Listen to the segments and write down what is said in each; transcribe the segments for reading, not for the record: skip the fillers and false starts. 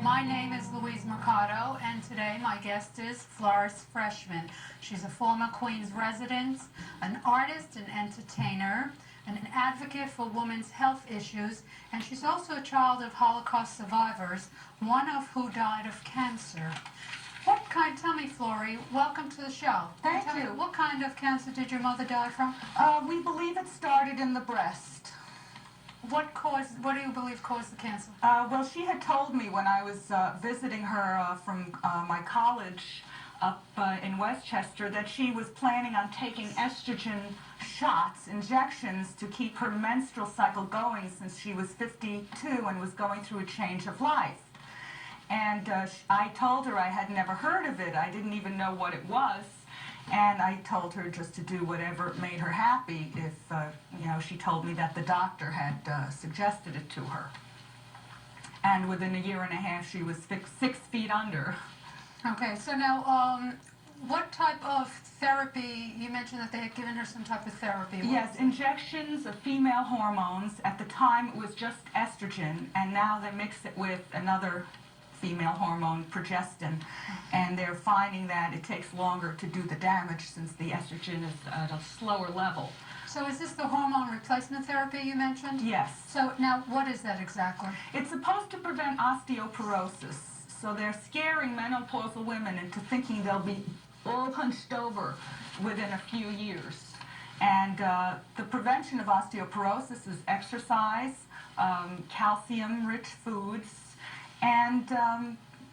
My name is Louise Mercado, and today my guest is Floris Freshman. She's a former Queens resident, an artist and entertainer, and an advocate for women's health issues, and she's also a child of Holocaust survivors, one of who died of cancer. Tell me, Florie, welcome to the show. Thank you. What kind of cancer did your mother die from? We believe it started in the breast. What do you believe caused the cancer? Well, she had told me when I was visiting her from my college up in Westchester that she was planning on taking estrogen shots, injections, to keep her menstrual cycle going since she was 52 and was going through a change of life. And I told her I had never heard of it. I didn't even know what it was. And I told her just to do whatever made her happy if, she told me that the doctor had suggested it to her. And within a year and a half, she was 6 feet under. Okay, so now, what type of therapy, you mentioned that they had given her some type of therapy. Yes, injections of female hormones. At the time, it was just estrogen, and now they mix it with another female hormone, progestin, and they're finding that it takes longer to do the damage since the estrogen is at a slower level. So is this the hormone replacement therapy you mentioned? Yes. So now what is that exactly? It's supposed to prevent osteoporosis. So they're scaring menopausal women into thinking they'll be all hunched over within a few years. And the prevention of osteoporosis is exercise, calcium-rich foods, and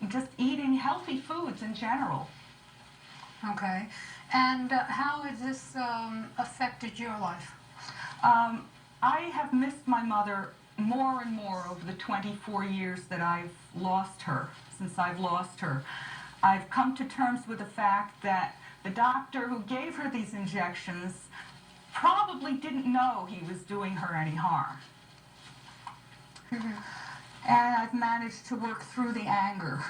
just eating healthy foods in general. Okay. And how has this affected your life? I have missed my mother more and more over the 24 years that I've lost her, since I've lost her. I've come to terms with the fact that the doctor who gave her these injections probably didn't know he was doing her any harm. And I've managed to work through the anger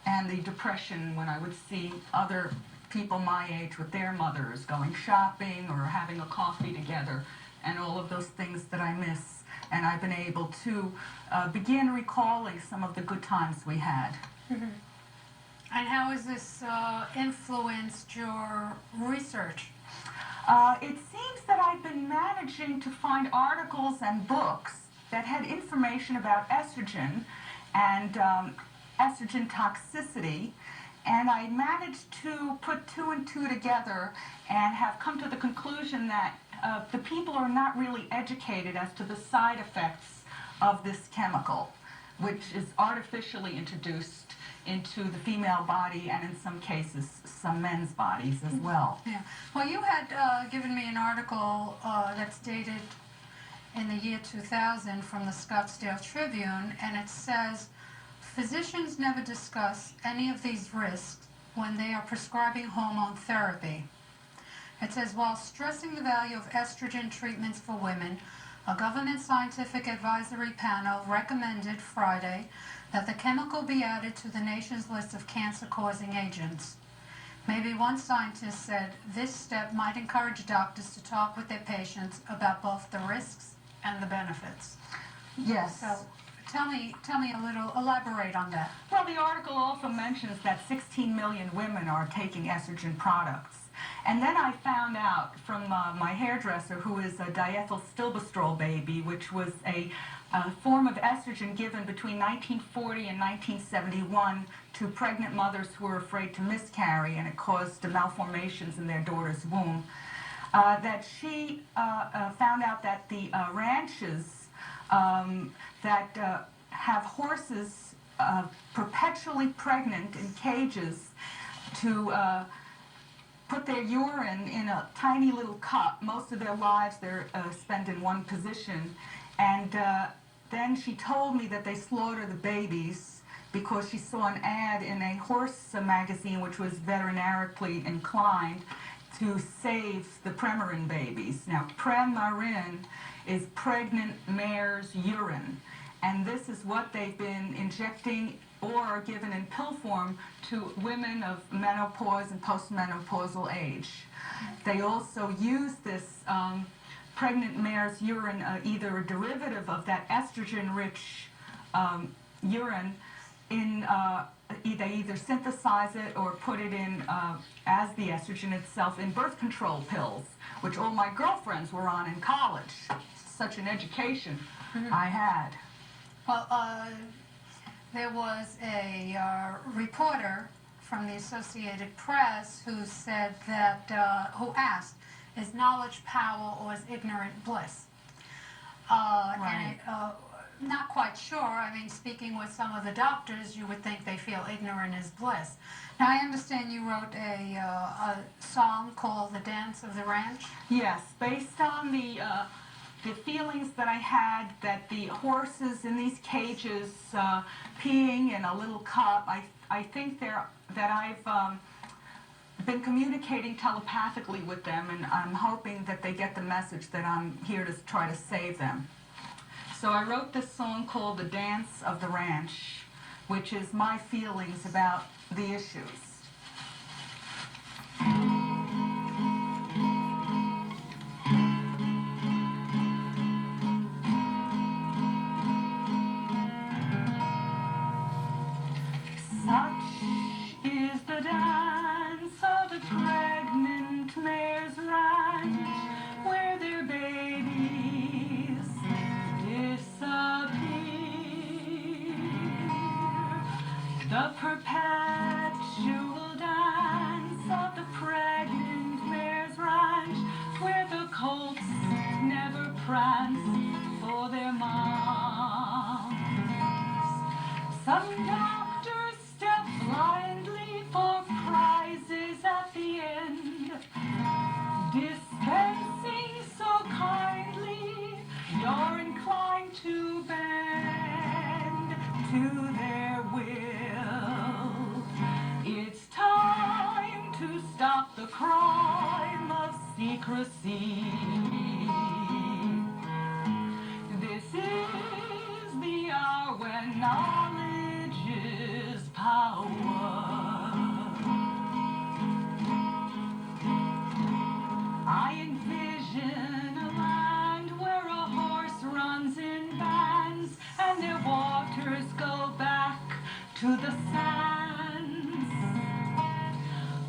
and the depression when I would see other people my age with their mothers going shopping or having a coffee together and all of those things that I miss. And I've been able to begin recalling some of the good times we had. And how has this influenced your research? It seems that I've been managing to find articles and books that had information about estrogen and estrogen toxicity, and I managed to put 2 and 2 together and have come to the conclusion that the people are not really educated as to the side effects of this chemical, which is artificially introduced into the female body and in some cases some men's bodies as well. Yeah. Well, you had given me an article that's dated in the year 2000 from the Scottsdale Tribune, and it says, physicians never discuss any of these risks when they are prescribing hormone therapy. It says, while stressing the value of estrogen treatments for women, a government scientific advisory panel recommended Friday that the chemical be added to the nation's list of cancer-causing agents. Maybe one scientist said this step might encourage doctors to talk with their patients about both the risks and the benefits. Yes. So tell me a little, elaborate on that. Well, the article also mentions that 16 million women are taking estrogen products. And then I found out from my hairdresser, who is a diethylstilbestrol baby, which was a form of estrogen given between 1940 and 1971 to pregnant mothers who were afraid to miscarry, and it caused malformations in their daughter's womb. That she found out that the ranches that have horses perpetually pregnant in cages to put their urine in a tiny little cup. Most of their lives they're spent in one position. And then she told me that they slaughter the babies because she saw an ad in a horse magazine which was veterinarily inclined to save the Premarin babies. Now, Premarin is pregnant mare's urine, and this is what they've been injecting or given in pill form to women of menopause and postmenopausal age. They also use this pregnant mare's urine, either a derivative of that estrogen-rich urine, they either synthesize it or put it in as the estrogen itself in birth control pills, which all my girlfriends were on in college. Such an education I had. Well, there was a reporter from the Associated Press who said that, who asked, is knowledge power or is ignorant bliss? Right. And not quite sure. I mean, speaking with some of the doctors, you would think they feel ignorant is bliss. Now, I understand you wrote a song called The Dance of the Ranch. Yes, based on the feelings that I had that the horses in these cages peeing in a little cup, I think that I've been communicating telepathically with them, and I'm hoping that they get the message that I'm here to try to save them. So I wrote this song called The Dance of the Ranch, which is my feelings about the issues. Such is the dance of the pregnant mare's ranch, where their babies disappear. The perpetual dance of the pregnant mare's ranch, where the colts never prance for their moms. Some doctors step blindly for prizes at the end, dispensing so kindly you're inclined to bend to their will. It's time to stop the crime of secrecy. This is the hour when knowledge is power. I envision a land where a horse runs in bands and their waters go back to the sands.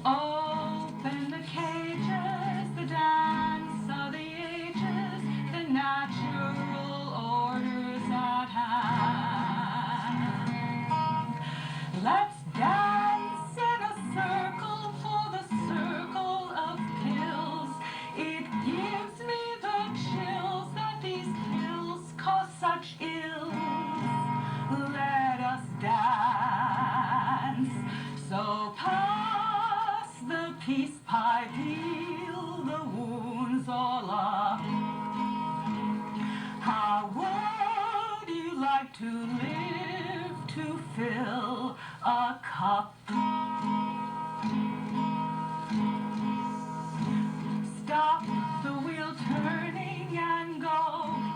Open the cages, the dance of the ages, the natural orders at hand. Let's dance in a circle for the circle of pills. It gives me the chills that these pills cause such ills. Let us dance. So pass the peace pipe, heal the wounds all up. How would you like to live to fill a cup? Stop the wheel turning and go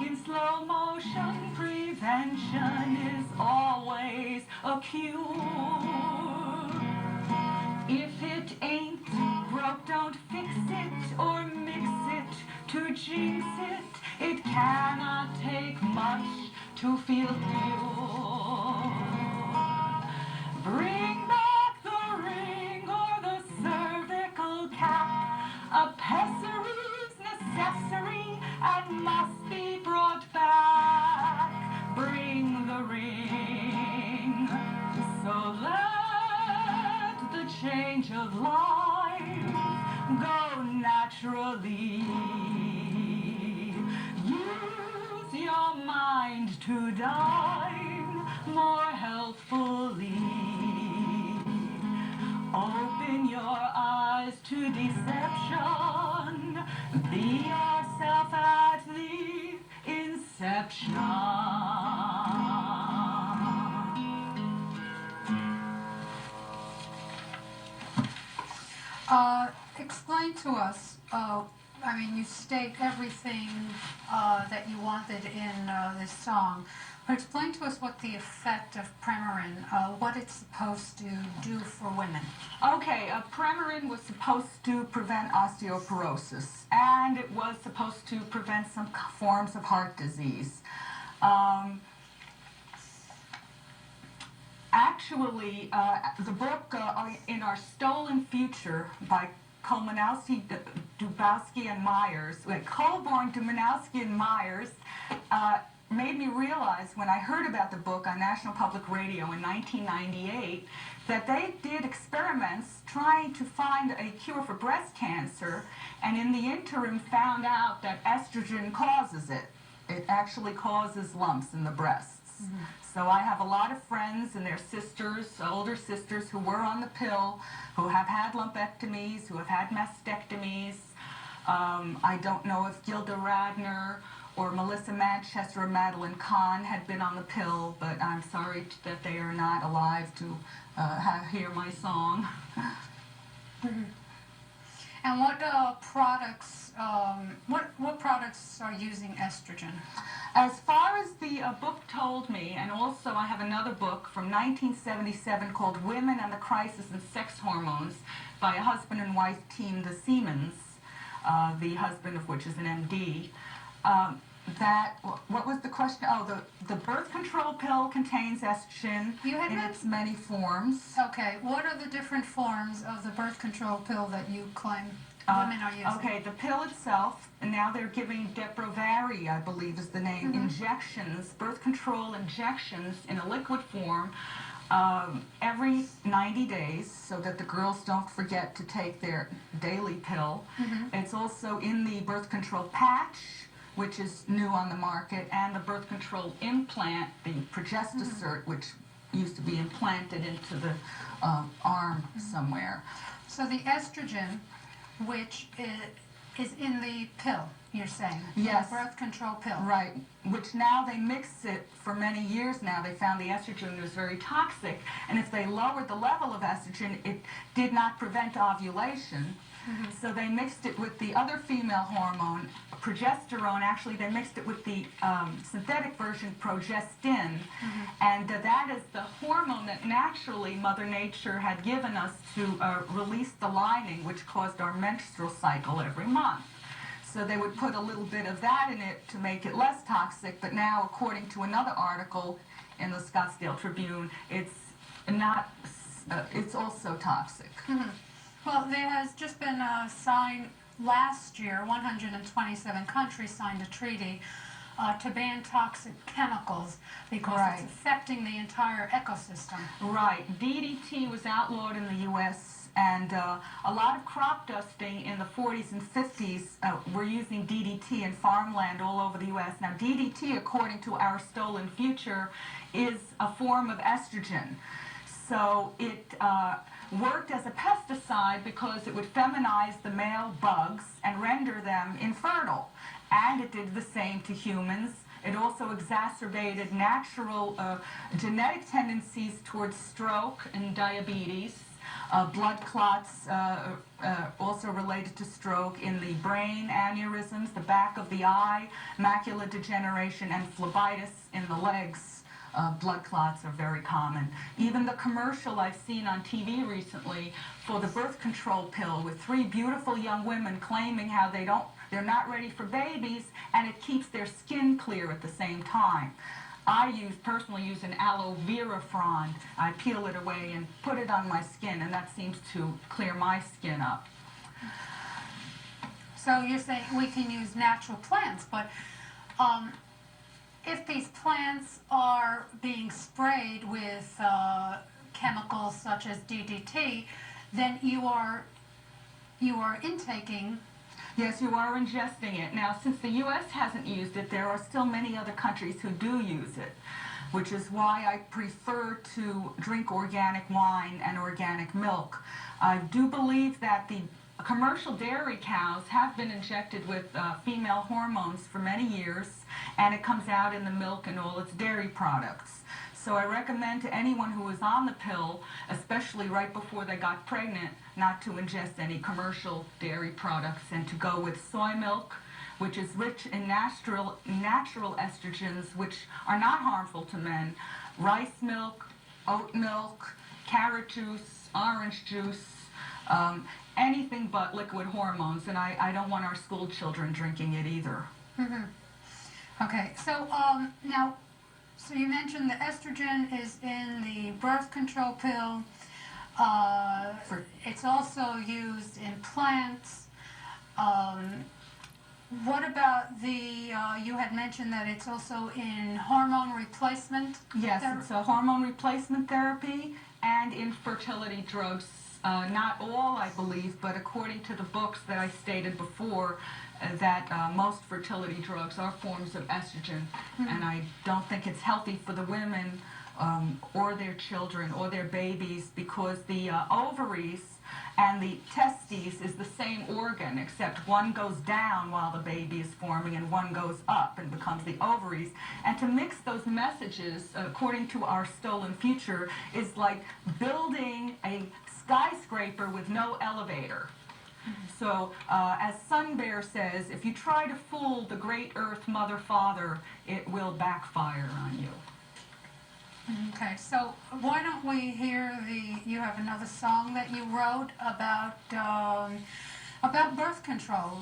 in slow motion. Prevention is always a cure. If it ain't broke, don't fix it or mix it to jinx it. It cannot take much to feel pure. Bring back the ring or the cervical cap. A pessary's necessary and must be brought back. Bring the ring. So let the change of life go naturally. Use your mind to dine more healthfully. Open your eyes to deception. Be yourself at the inception. Explain to us, I mean, you state everything that you wanted in this song, but explain to us what the effect of Premarin, what it's supposed to do for women. Okay, Premarin was supposed to prevent osteoporosis, and it was supposed to prevent some forms of heart disease. Actually, the book In Our Stolen Future by Kolmanowski, Dubowski, and Myers, Colborn, Dumanowski, and Myers, made me realize when I heard about the book on National Public Radio in 1998 that they did experiments trying to find a cure for breast cancer, and in the interim found out that estrogen causes it. It actually causes lumps in the breasts. Mm-hmm. So I have a lot of friends and their sisters, older sisters, who were on the pill, who have had lumpectomies, who have had mastectomies. I don't know if Gilda Radner or Melissa Manchester or Madeline Kahn had been on the pill, but I'm sorry that they are not alive to hear my song. Mm-hmm. And what products? What products are using estrogen? As far as the book told me, and also I have another book from 1977 called Women and the Crisis in Sex Hormones by a husband and wife team, the Siemens, the husband of which is an MD. What was the question? Oh, the birth control pill contains estrogen in its many forms. Okay, what are the different forms of the birth control pill that you claim women are using? Okay, the pill itself, and now they're giving Depo-Vary, I believe is the name, mm-hmm. injections, birth control injections in a liquid form every 90 days so that the girls don't forget to take their daily pill. Mm-hmm. It's also in the birth control patch, which is new on the market, and the birth control implant, the Progesticert, mm-hmm. which used to be implanted into the arm mm-hmm. somewhere. So the estrogen, which is in the pill, you're saying? Yes. The birth control pill. Right, which now they mix it for many years now. They found the estrogen was very toxic, and if they lowered the level of estrogen, it did not prevent ovulation. Mm-hmm. So they mixed it with the other female hormone, progesterone. Actually, they mixed it with the synthetic version, progestin, mm-hmm. and that is the hormone that naturally Mother Nature had given us to release the lining, which caused our menstrual cycle every month. So they would put a little bit of that in it to make it less toxic, but now, according to another article in the Scottsdale Tribune, it's not. It's also toxic. Mm-hmm. Well, there has just been a sign last year, 127 countries signed a treaty to ban toxic chemicals because right. it's affecting the entire ecosystem. Right. DDT was outlawed in the U.S., and a lot of crop dusting in the 40s and 50s were using DDT in farmland all over the U.S. Now, DDT, according to Our Stolen Future, is a form of estrogen. So it worked as a pesticide because it would feminize the male bugs and render them infertile. And it did the same to humans. It also exacerbated natural genetic tendencies towards stroke and diabetes, blood clots also related to stroke in the brain, aneurysms, the back of the eye, macular degeneration, and phlebitis in the legs. Blood clots are very common. Even the commercial I've seen on TV recently for the birth control pill with 3 beautiful young women claiming how they're not ready for babies, and it keeps their skin clear at the same time. I personally use an aloe vera frond. I peel it away and put it on my skin, and that seems to clear my skin up. So you're saying we can use natural plants, but if these plants are being sprayed with chemicals such as DDT, then you are intaking. Yes, you are ingesting it. Now, since the U.S. hasn't used it, there are still many other countries who do use it, which is why I prefer to drink organic wine and organic milk. I do believe that the commercial dairy cows have been injected with female hormones for many years, and it comes out in the milk and all its dairy products. So I recommend to anyone who is on the pill, especially right before they got pregnant, not to ingest any commercial dairy products and to go with soy milk, which is rich in natural estrogens, which are not harmful to men, rice milk, oat milk, carrot juice, orange juice, anything but liquid hormones, and I don't want our school children drinking it either. Mm-hmm. Okay, so now So you mentioned the estrogen is in the birth control pill. It's also used in plants. What about you had mentioned that it's also in hormone replacement? Yes, it's a hormone replacement therapy and in fertility drugs. Not all, I believe, but according to the books that I stated before, that most fertility drugs are forms of estrogen, and I don't think it's healthy for the women or their children or their babies, because the ovaries and the testes is the same organ, except one goes down while the baby is forming and one goes up and becomes the ovaries. And to mix those messages, according to our stolen future, is like building a skyscraper with no elevator. So, as Sun Bear says, if you try to fool the great Earth Mother Father, it will backfire on you. Okay, so why don't we hear you have another song that you wrote about birth control.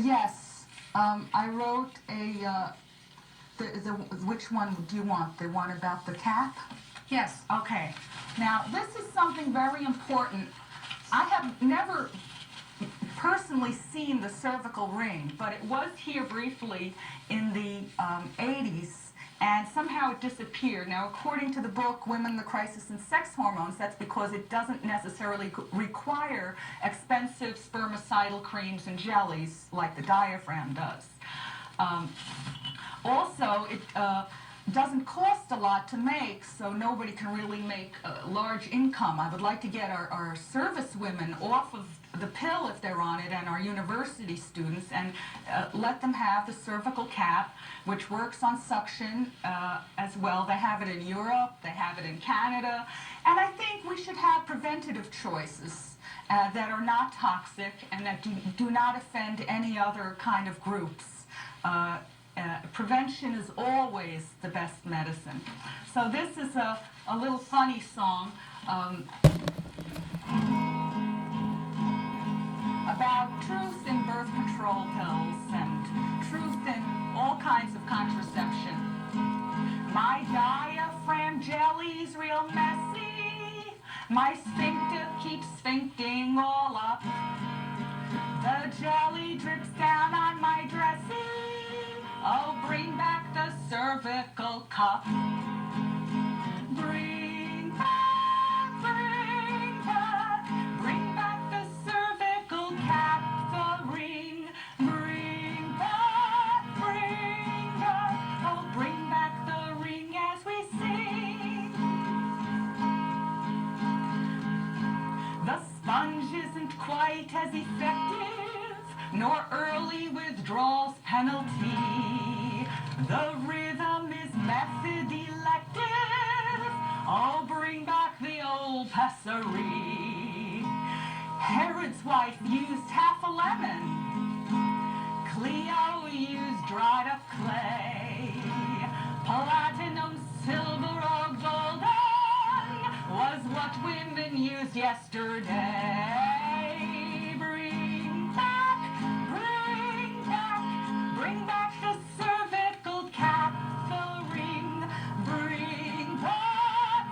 Yes, I wrote which one do you want? The one about the cap? Yes. Okay. Now, this is something very important. I have never personally seen the cervical ring, but it was here briefly in the 80s, and somehow it disappeared. Now, according to the book, Women, the Crisis in Sex Hormones, that's because it doesn't necessarily require expensive spermicidal creams and jellies like the diaphragm does. Also, it doesn't cost a lot to make, so nobody can really make a large income. I would like to get our service women off of the pill if they're on it, and our university students, and let them have the cervical cap, which works on suction as well. They have it in Europe, they have it in Canada, and I think we should have preventative choices that are not toxic and that do not offend any other kind of groups. Prevention is always the best medicine. So this is a little funny song about truth in birth control pills and truth in all kinds of contraception. My diaphragm jelly's real messy. My sphincter keeps sphincting all up. The jelly drips down on my dressing. Oh, bring back the cervical cup. Bring back the cervical cap, the ring. Bring back, oh, bring back the ring as we sing. The sponge isn't quite as effective, nor early withdrawal's penalty. The rhythm is method elective. Oh, bring back the old pessary. Herod's wife used half a lemon. Cleo used dried up clay. Platinum, silver, or golden was what women used yesterday. Bring back the cervical cap, the ring. Bring back,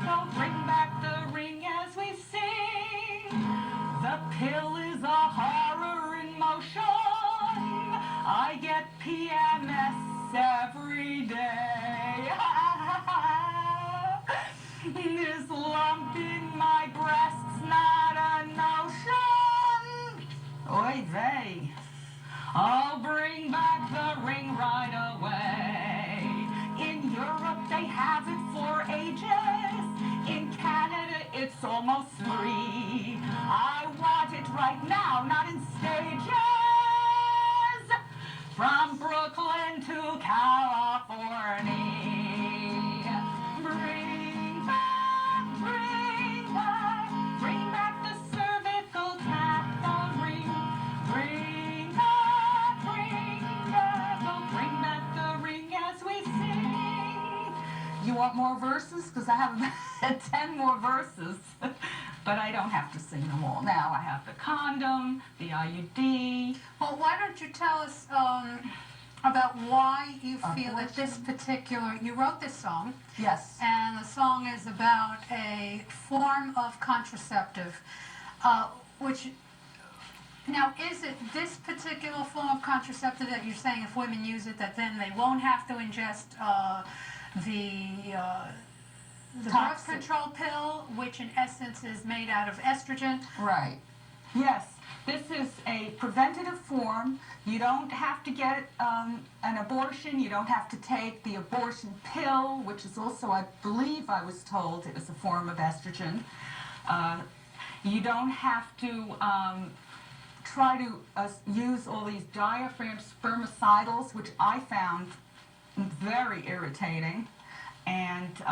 oh, bring back the ring as we sing. The pill is a horror in motion. I get PMS every day. This lump in my breast's not a notion. Oy vey. Oh, bring back the ring right away. In Europe they have it for ages. In Canada it's almost free. I want it right now, not in stages. From Brooklyn to California. Bring back the cervical cap, the ring. Bring back the ring as we sing. You want more verses? Because I have 10 more verses. But I don't have to sing them all. Now I have the condom, the IUD. Well, why don't you tell us about why you feel that this particular, you wrote this song, Yes. and the song is about a form of contraceptive, which, now is it this particular form of contraceptive that you're saying if women use it that then they won't have to ingest the birth Toxic. control pill, which in essence is made out of estrogen? Right. Yes. This is a preventative form. You don't have to get an abortion. You don't have to take the abortion pill, which is also, I believe I was told, it was a form of estrogen. You don't have to try to use all these diaphragm spermicidals, which I found very irritating. And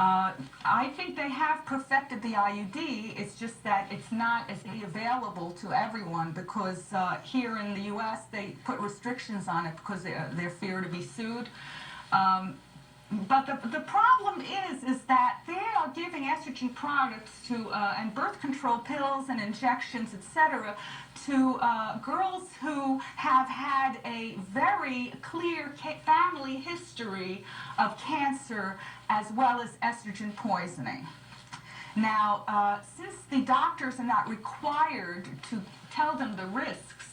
I think they have perfected the IUD. It's just that it's not as available to everyone because here in the U.S. they put restrictions on it because they're fear to be sued. But the problem is that they are giving estrogen products to and birth control pills and injections, etc., to girls who have had a very clear family history of cancer as well as estrogen poisoning. Now, since the doctors are not required to tell them the risks,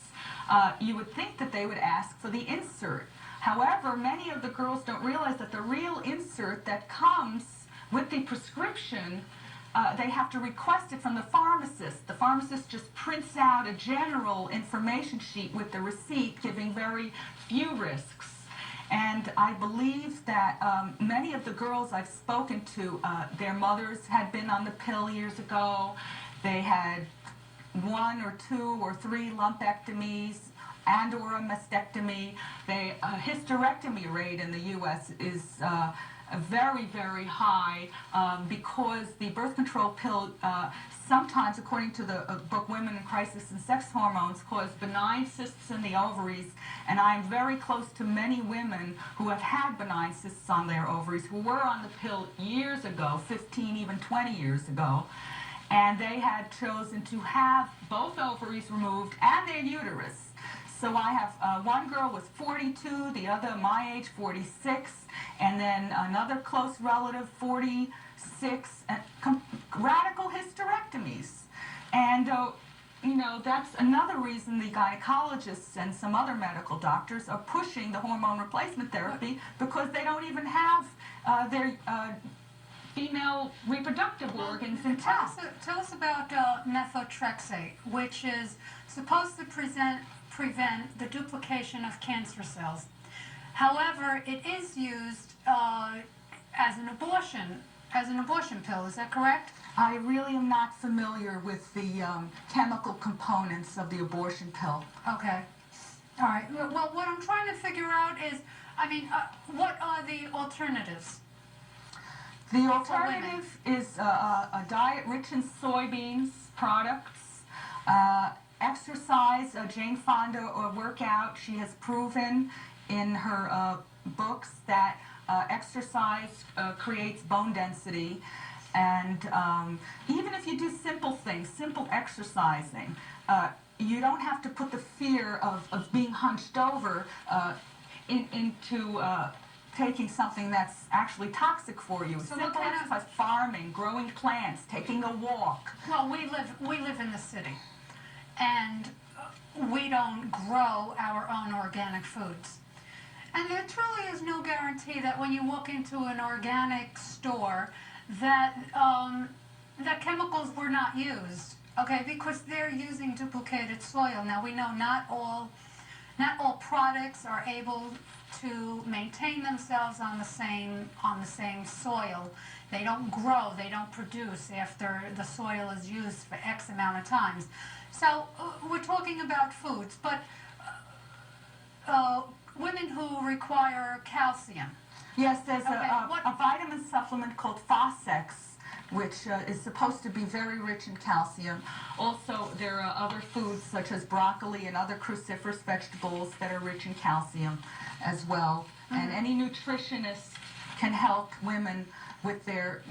you would think that they would ask for the insert. However, many of the girls don't realize that the real insert that comes with the prescription, they have to request it from the pharmacist. The pharmacist just prints out a general information sheet with the receipt giving very few risks. And I believe that many of the girls I've spoken to, their mothers had been on the pill years ago. They had 1 or 2 or 3 lumpectomies and or a mastectomy. The hysterectomy rate in the U.S. is very, very high because the birth control pill sometimes, according to the book Women in Crisis and Sex Hormones, cause benign cysts in the ovaries. And I'm very close to many women who have had benign cysts on their ovaries who were on the pill years ago, 15, even 20 years ago. And they had chosen to have both ovaries removed and their uterus. So I have one girl was 42, the other my age, 46, and then another close relative, 46, and radical hysterectomies. And you know, that's another reason the gynecologists and some other medical doctors are pushing the hormone replacement therapy because they don't even have their female reproductive organs intact. Tell us about methotrexate, which is supposed to prevent the duplication of cancer cells. However, it is used as an abortion pill. Is that correct? I really am not familiar with the chemical components of the abortion pill. Okay. All right. Well, what I'm trying to figure out is, I mean, what are the alternatives? The alternative is a diet rich in soybeans products, exercise. Jane Fonda workout. She has proven in her books that exercise creates bone density. And even if you do simple things, simple exercising, you don't have to put the fear of being hunched over into taking something that's actually toxic for you. So Simple exercise, farming, growing plants, taking a walk. Well, we live in the city, and we don't grow our own organic foods. And there truly is no guarantee that when you walk into an organic store that that chemicals were not used, okay, because they're using duplicated soil. Now we know not all products are able to maintain themselves on the same soil. They don't grow, they don't produce after the soil is used for X amount of times. So we're talking about foods, but women who require calcium. Yes, there's Okay, a vitamin supplement called Fosex, which is supposed to be very rich in calcium. Also, there are other foods such as broccoli and other cruciferous vegetables that are rich in calcium as well. And any nutritionist can help women with their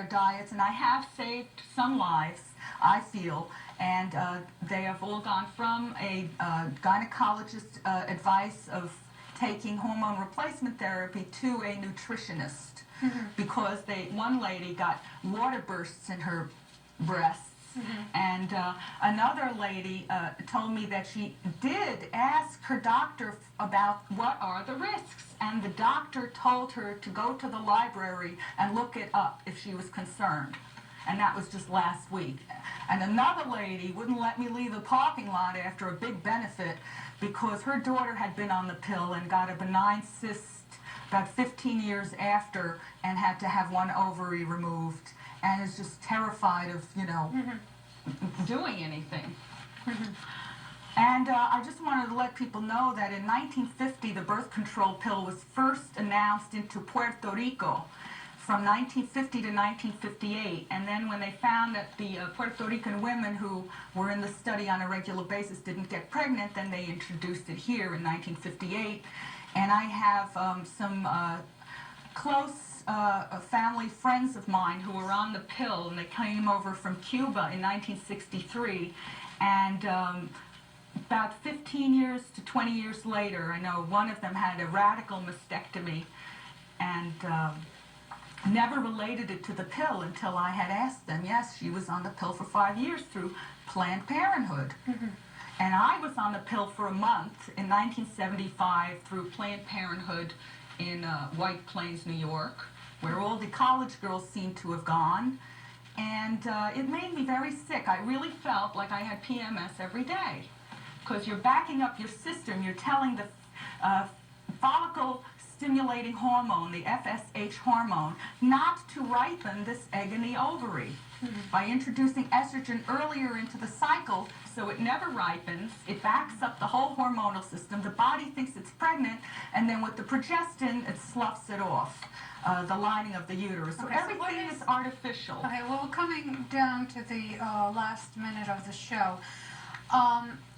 diets. And I have saved some lives, I feel, and they have all gone from a gynecologist advice of taking hormone replacement therapy to a nutritionist because one lady got water bursts in her breasts. And another lady told me that she did ask her doctor about what are the risks, and the doctor told her to go to the library and look it up if she was concerned. And that was just last week. And another lady wouldn't let me leave the parking lot after a big benefit because her daughter had been on the pill and got a benign cyst about 15 years after and had to have one ovary removed, and is just terrified of, doing anything. And I just wanted to let people know that in 1950, the birth control pill was first announced into Puerto Rico from 1950 to 1958. And then when they found that the Puerto Rican women who were in the study on a regular basis didn't get pregnant, then they introduced it here in 1958. And I have some close family friends of mine who were on the pill, and they came over from Cuba in 1963, and about 15 years to 20 years later, I know one of them had a radical mastectomy and never related it to the pill until I had asked them. Yes, she was on the pill for 5 years through Planned Parenthood. And I was on the pill for a month in 1975 through Planned Parenthood in White Plains, New York, where all the college girls seemed to have gone. And it made me very sick. I really felt like I had PMS every day, because you're backing up your system. You're telling the follicle stimulating hormone, the FSH hormone, not to ripen this egg in the ovary. By introducing estrogen earlier into the cycle, so it never ripens, it backs up the whole hormonal system, the body thinks it's pregnant, and then with the progestin, it sloughs it off, the lining of the uterus. So everything is artificial. Okay, well, we're coming down to the last minute of the show.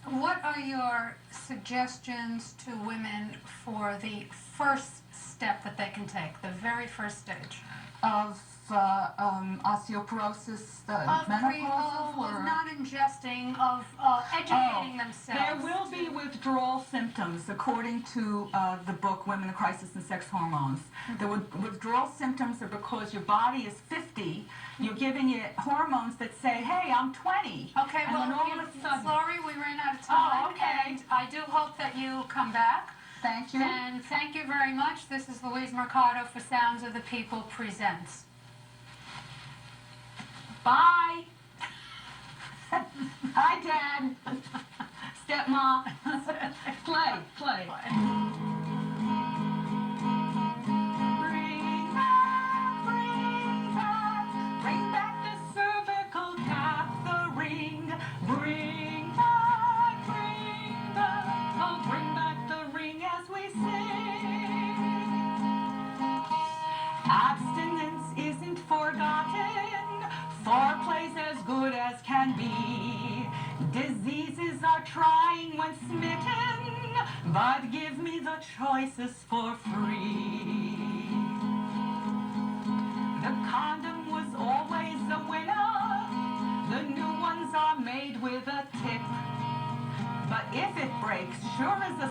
What are your suggestions to women for the first step that they can take, the very first stage? Of osteoporosis, menopause, of not ingesting, of educating themselves. There will be withdrawal symptoms, according to the book Women in Crisis and Sex Hormones. The withdrawal symptoms are because your body is 50, you're giving it hormones that say, hey, I'm 20. Okay, and well, then all of a sudden, Florie, we ran out of time. Oh, okay. And I do hope that you come back. Thank you. And thank you very much. This is Louise Mercado for Sounds of the People Presents. Bye. Hi, Dad. Stepmom. Play. Bring back the cervical cap, the ring. Bring back the ring as we sing. Abstinence isn't forgotten. Foreplay's as good as can be. Diseases are trying when smitten, but give me the choices for free. The condom was always a winner. The new ones are made with a tip. But if it breaks, sure as the